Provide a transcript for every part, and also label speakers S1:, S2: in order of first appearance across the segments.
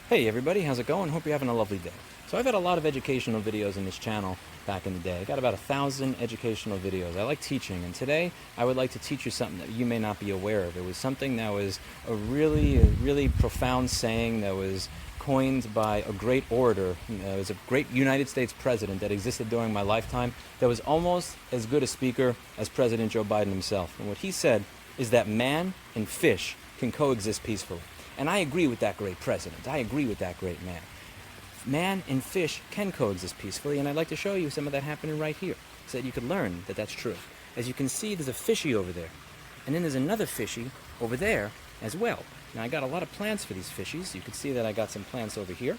S1: Hey everybody, how's it going? Hope you're having a lovely day. So I've had a lot of educational videos in this channel back in the day. I got about 1,000 educational videos. I like teaching, and today I would like to teach you something that you may not be aware of. It was something that was a really profound saying that was coined by a great orator. It was a great United States president that existed during my lifetime that was almost as good a speaker as President Joe Biden himself. And what he said is that man and fish can coexist peacefully. And I agree with that great president. I agree with that great man. Man and fish can coexist peacefully, and I'd like to show you some of that happening right here so that you could learn that that's true. As you can see, there's a fishy over there. And then there's another fishy over there as well. Now, I got a lot of plants for these fishies. You can see that I got some plants over here.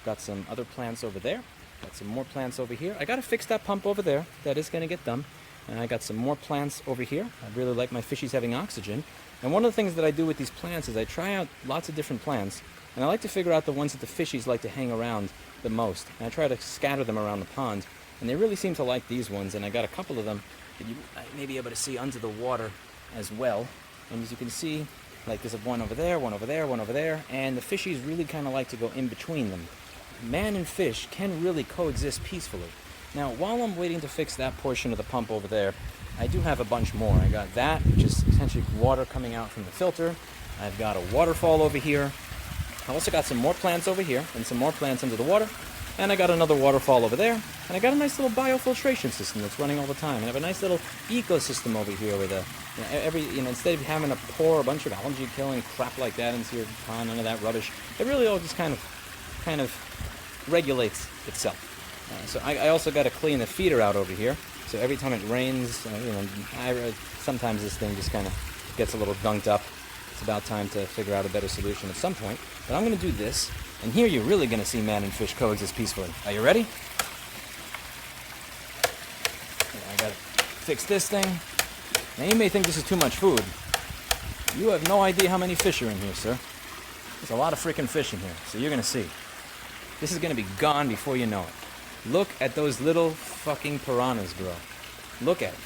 S1: Got some other plants over there. Got some more plants over here. I got to fix that pump over there. That is going to get done. And I got some more plants over here. I really like my fishies having oxygen. And one of the things that I do with these plants is I try out lots of different plants, and I like to figure out the ones that the fishies like to hang around the most. And I try to scatter them around the pond, and they really seem to like these ones, and I got a couple of them that you may be able to see under the water as well. And as you can see, like there's one over there, one over there, one over there, and the fishies really kind of like to go in between them. Man and fish can really coexist peacefully. Now, while I'm waiting to fix that portion of the pump over there, I do have a bunch more. I got that, which is essentially water coming out from the filter. I've got a waterfall over here. I also got some more plants over here and some more plants under the water. And I got another waterfall over there. And I got a nice little biofiltration system that's running all the time. And I have a nice little ecosystem over here with instead of having to pour a bunch of algae killing crap like that into your pond, none of that rubbish, it really all just kind of regulates itself. So I also got to clean the feeder out over here. So every time it rains, sometimes this thing just kind of gets a little gunked up. It's about time to figure out a better solution at some point. But I'm going to do this, and here you're really going to see man and fish coexist peacefully. Are you ready? I got to fix this thing. Now you may think this is too much food. You have no idea how many fish are in here, sir. There's a lot of freaking fish in here, so you're going to see. This is going to be gone before you know it. Look at those little fucking piranhas grow. Look at it.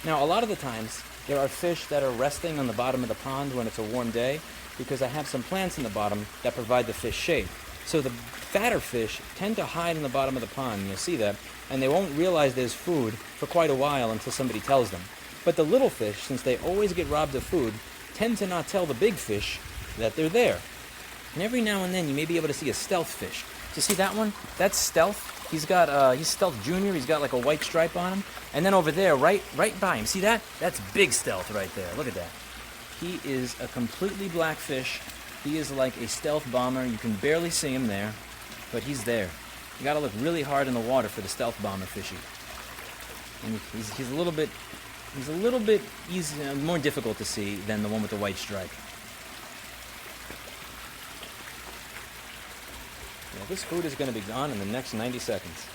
S1: Now, a lot of the times, there are fish that are resting on the bottom of the pond when it's a warm day because I have some plants in the bottom that provide the fish shade. So the fatter fish tend to hide in the bottom of the pond, and you'll see that, and they won't realize there's food for quite a while until somebody tells them. But the little fish, since they always get robbed of food, tend to not tell the big fish that they're there. And every now and then, you may be able to see a stealth fish. Do you see that one? That's Stealth. He's Stealth Junior. He's got like a white stripe on him. And then over there, right by him, see that? That's Big Stealth right there. Look at that. He is a completely black fish. He is like a stealth bomber. You can barely see him there, but he's there. You got to look really hard in the water for the stealth bomber fishy. And he's a little bit more difficult to see than the one with the white stripe. Now, this food is going to be gone in the next 90 seconds.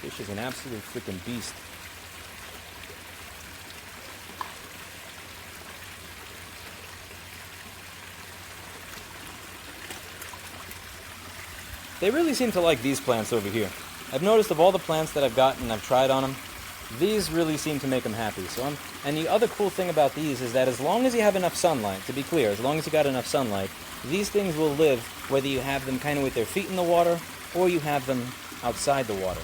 S1: Fish is an absolute freaking beast. They really seem to like these plants over here. I've noticed of all the plants that I've gotten and I've tried on them, these really seem to make them happy. And the other cool thing about these is that as long as you have enough sunlight, to be clear, as long as you got enough sunlight, these things will live whether you have them kind of with their feet in the water or you have them outside the water.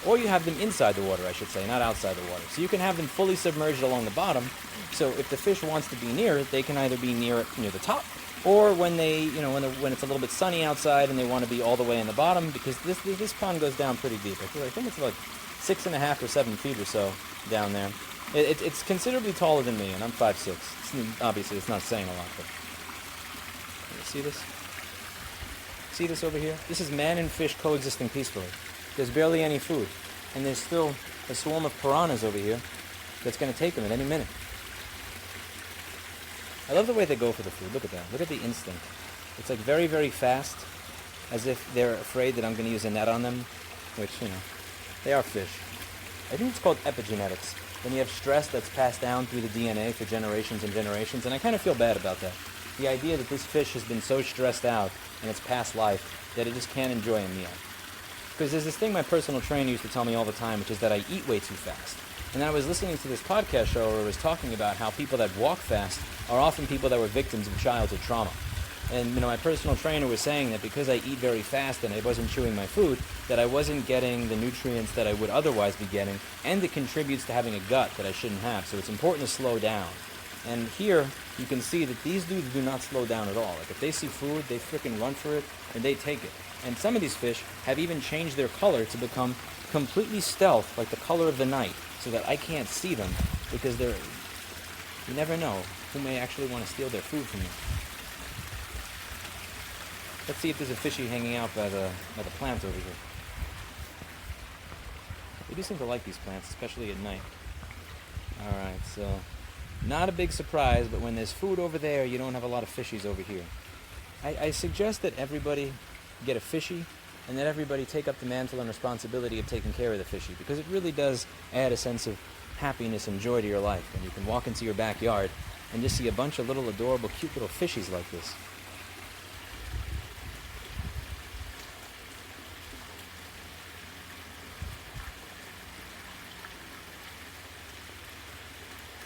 S1: Or you have them inside the water, I should say, not outside the water. So you can have them fully submerged along the bottom. So if the fish wants to be near it, they can either be near the top, or when when it's a little bit sunny outside and they want to be all the way in the bottom, because this pond goes down pretty deep. I think it's like 6.5 or 7 feet or so down there. It's considerably taller than me, and I'm 5'6". Obviously, it's not saying a lot, but see this? See this over here? This is man and fish coexisting peacefully. There's barely any food, and there's still a swarm of piranhas over here that's going to take them at any minute. I love the way they go for the food. Look at that. Look at the instinct. It's like very, very fast, as if they're afraid that I'm going to use a net on them, which, they are fish. I think it's called epigenetics. When you have stress that's passed down through the DNA for generations and generations, and I kind of feel bad about that. The idea that this fish has been so stressed out in its past life that it just can't enjoy a meal. Because there's this thing my personal trainer used to tell me all the time, which is that I eat way too fast. And then I was listening to this podcast show where it was talking about how people that walk fast are often people that were victims of childhood trauma. And my personal trainer was saying that because I eat very fast and I wasn't chewing my food, that I wasn't getting the nutrients that I would otherwise be getting, and it contributes to having a gut that I shouldn't have. So it's important to slow down. And here you can see that these dudes do not slow down at all. Like if they see food, they freaking run for it and they take it. And some of these fish have even changed their color to become completely stealth, like the color of the night, so that I can't see them, because you never know who may actually want to steal their food from you. Let's see if there's a fishy hanging out by the plant over here. They do seem to like these plants, especially at night. Alright, so not a big surprise, but when there's food over there, you don't have a lot of fishies over here. I suggest that everybody get a fishy, and that everybody take up the mantle and responsibility of taking care of the fishy, because it really does add a sense of happiness and joy to your life. And you can walk into your backyard and just see a bunch of little adorable, cute little fishies like this.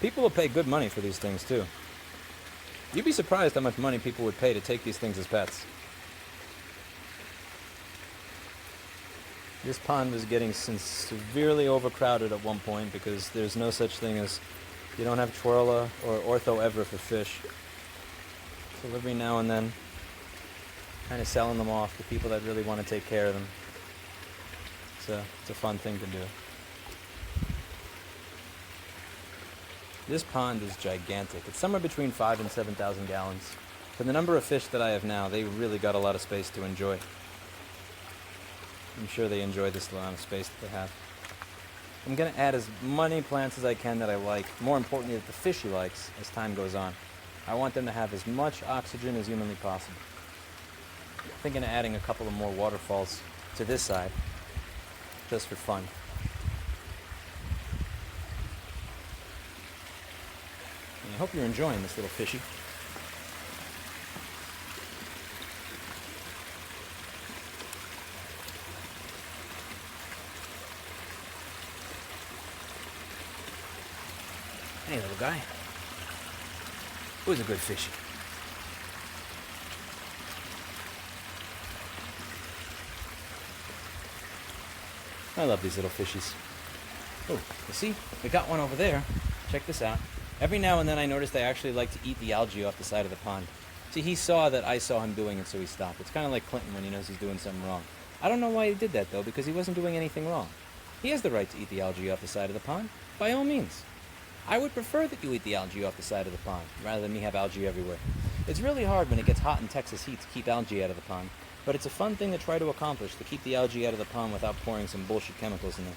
S1: People will pay good money for these things too. You'd be surprised how much money people would pay to take these things as pets. This pond was getting severely overcrowded at one point because there's no such thing as, you don't have Twirla or Ortho ever for fish. So every now and then, kind of selling them off to people that really want to take care of them. It's a fun thing to do. This pond is gigantic. It's somewhere between 5,000 and 7,000 gallons. For the number of fish that I have now, they really got a lot of space to enjoy. I'm sure they enjoy this amount of space that they have. I'm going to add as many plants as I can that I like. More importantly, that the fishy likes as time goes on. I want them to have as much oxygen as humanly possible. I'm thinking of adding a couple of more waterfalls to this side, just for fun. And I hope you're enjoying this little fishy. Hey, little guy. Who's a good fishy? I love these little fishies. Oh, you see? We got one over there. Check this out. Every now and then I notice they actually like to eat the algae off the side of the pond. See, he saw that I saw him doing it, so he stopped. It's kind of like Clinton when he knows he's doing something wrong. I don't know why he did that, though, because he wasn't doing anything wrong. He has the right to eat the algae off the side of the pond, by all means. I would prefer that you eat the algae off the side of the pond, rather than me have algae everywhere. It's really hard when it gets hot in Texas heat to keep algae out of the pond, but it's a fun thing to try to accomplish, to keep the algae out of the pond without pouring some bullshit chemicals in there.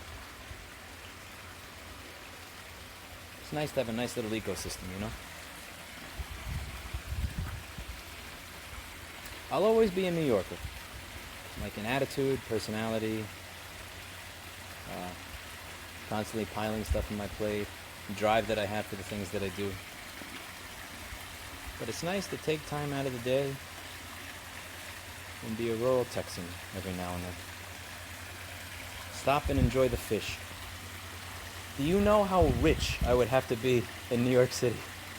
S1: It's nice to have a nice little ecosystem, you know? I'll always be a New Yorker. Like in attitude, personality, constantly piling stuff on my plate, drive that I have for the things that I do. But it's nice to take time out of the day and be a rural Texan every now and then. Stop and enjoy the fish. Do you know how rich I would have to be in New York City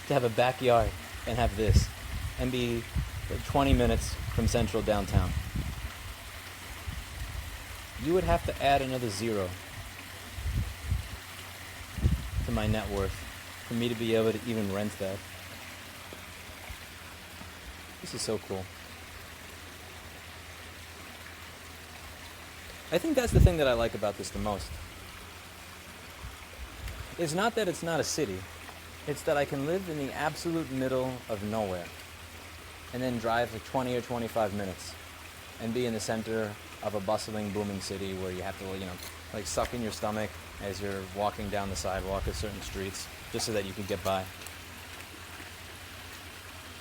S1: to have a backyard and have this and be 20 minutes from central downtown? You would have to add another zero to my net worth for me to be able to even rent that. This is so cool. I think that's the thing that I like about this the most. It's not that it's not a city, it's that I can live in the absolute middle of nowhere and then drive like 20 or 25 minutes and be in the center of a bustling, booming city where you have to, like suck in your stomach as you're walking down the sidewalk of certain streets just so that you can get by.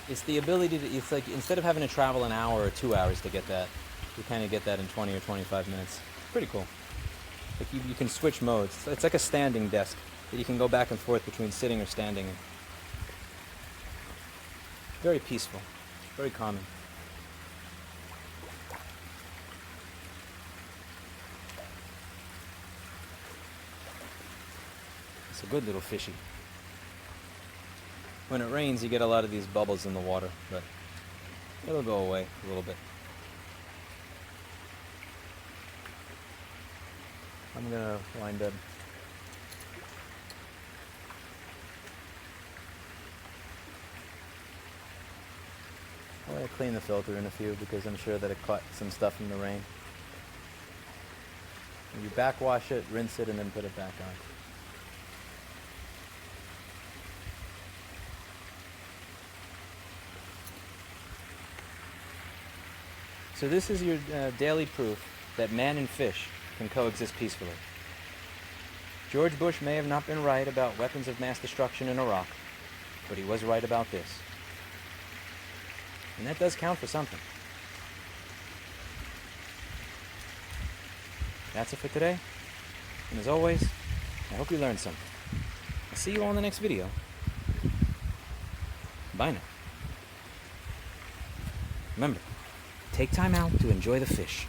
S1: It's the ability to, it's like instead of having to travel an hour or 2 hours to get that, you kind of get that in 20 or 25 minutes. Pretty cool. Like you can switch modes. It's like a standing desk that you can go back and forth between sitting or standing. Very peaceful, very calming. It's a good little fishy. When it rains, you get a lot of these bubbles in the water, but it'll go away a little bit. I'm gonna wind up I'm gonna clean the filter in a few because I'm sure that it caught some stuff from the rain. You backwash it, rinse it, and then put it back on. So this is your daily proof that man and fish can coexist peacefully. George Bush may have not been right about weapons of mass destruction in Iraq, but he was right about this. And that does count for something. That's it for today. And as always, I hope you learned something. I'll see you all in the next video. Bye now. Remember, take time out to enjoy the fish.